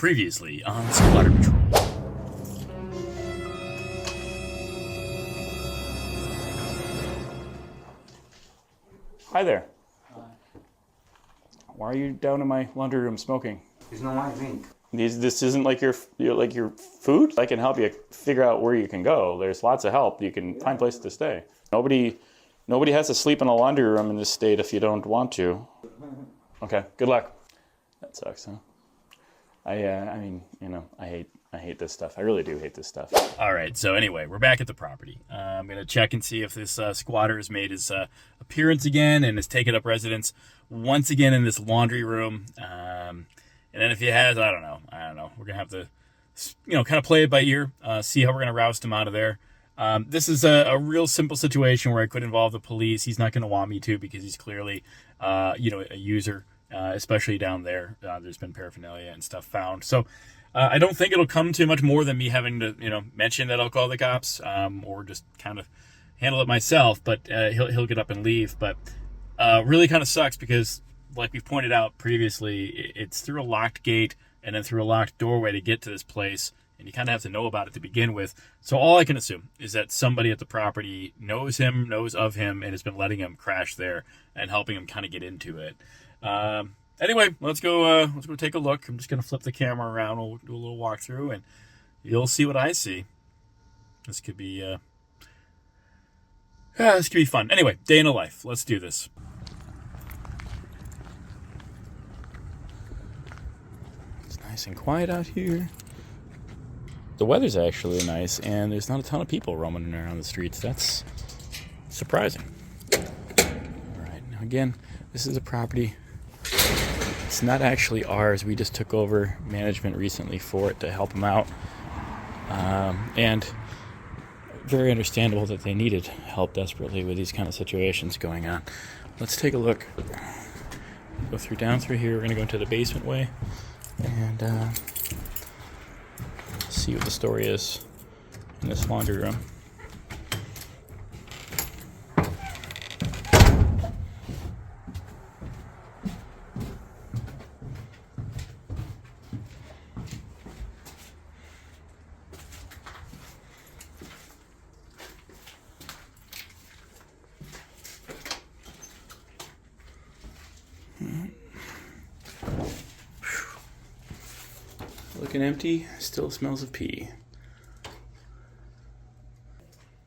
Previously on Squatter Patrol. Hi there. Why are you down in my laundry room smoking? It's not my drink. This isn't like your food? I can help you figure out where you can go. There's lots of help. You can find places to stay. Nobody has to sleep in a laundry room in this state if you don't want to. Okay, good luck. That sucks, huh? I hate this stuff. I really do hate this stuff. All right, so anyway, we're back at the property. I'm going to check and see if this squatter has made his appearance again and has taken up residence once again in this laundry room. And then if he has, I don't know. We're going to have to, kind of play it by ear, see how we're going to roust him out of there. This is a real simple situation where I could involve the police. He's not going to want me to because he's clearly, a user, especially down there. There's been paraphernalia and stuff found. So I don't think it'll come to much more than me having to, mention that I'll call the cops, or just kind of handle it myself. But he'll get up and leave. But really kind of sucks because, like we've pointed out previously, it's through a locked gate and then through a locked doorway to get to this place. And you kind of have to know about it to begin with. So all I can assume is that somebody at the property knows of him, and has been letting him crash there and helping him kind of get into it. Anyway, let's go take a look. I'm just going to flip the camera around. We'll do a little walkthrough, and you'll see what I see. This could be fun. Anyway, day in a life. Let's do this. It's nice and quiet out here. The weather's actually nice, and there's not a ton of people roaming around the streets. That's surprising. All right, now again, this is a property. It's not actually ours. We just took over management recently for it to help them out. And very understandable that they needed help desperately with these kind of situations going on. Let's take a look. Go down through here. We're going to go into the basement way and see what the story is in this laundry room. Looking empty, still smells of pee.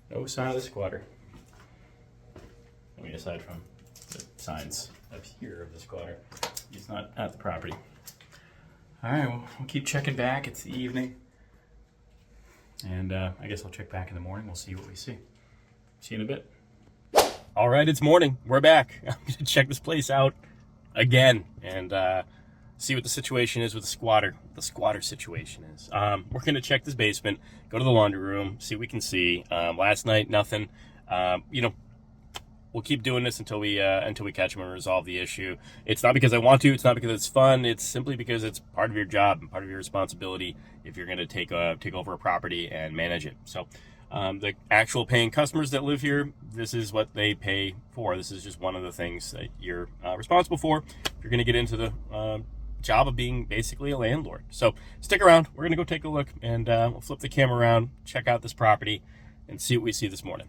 No sign of the squatter. I mean, aside from the signs up here of the squatter. He's not at the property. Alright, we'll keep checking back. It's the evening. And I guess I'll check back in the morning. We'll see what we see. See you in a bit. Alright, it's morning. We're back. I'm going to check this place out again. And see what the situation is with the squatter situation is. We're going to check this basement, go to the laundry room, see what we can see. Last night, nothing. We'll keep doing this until we catch him and resolve the issue. It's not because I want to. It's not because it's fun. It's simply because it's part of your job and part of your responsibility if you're going to take over a property and manage it. So the actual paying customers that live here, this is what they pay for. This is just one of the things that you're responsible for if you're going to get into the job of being basically a landlord. So stick around. We're going to go take a look, and we'll flip the camera around, check out this property, and see what we see this morning.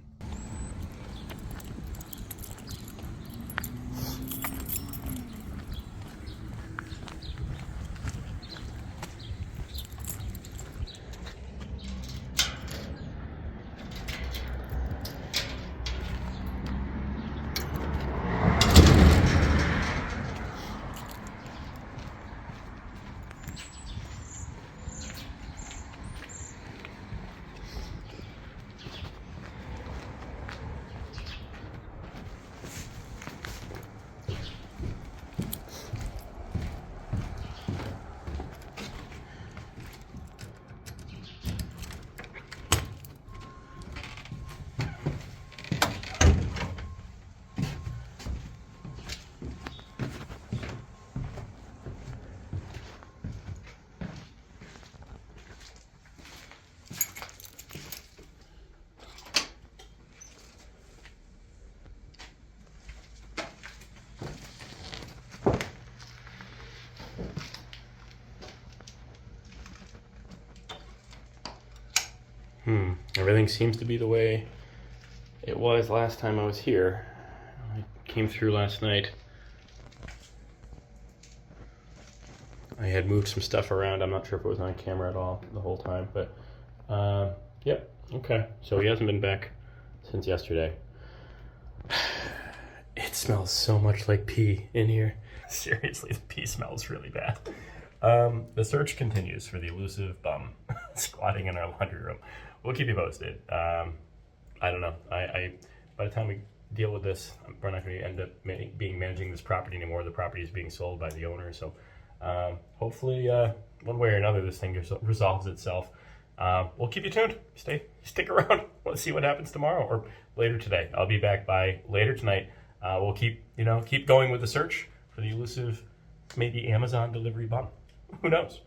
Everything seems to be the way it was last time I was here. I came through last night. I had moved some stuff around. I'm not sure if it was on camera at all the whole time, but yep, okay. So he hasn't been back since yesterday. It smells so much like pee in here. Seriously, the pee smells really bad. The search continues for the elusive bum squatting in our laundry room. We'll keep you posted. I don't know. I by the time we deal with this, we're not going to end up managing this property anymore. The property is being sold by the owner, so hopefully one way or another this thing resolves itself. We'll keep you tuned. Stick around. Let's see what happens tomorrow or later today. I'll be back by later tonight. We'll keep going with the search for the elusive, maybe Amazon delivery bum. Who knows?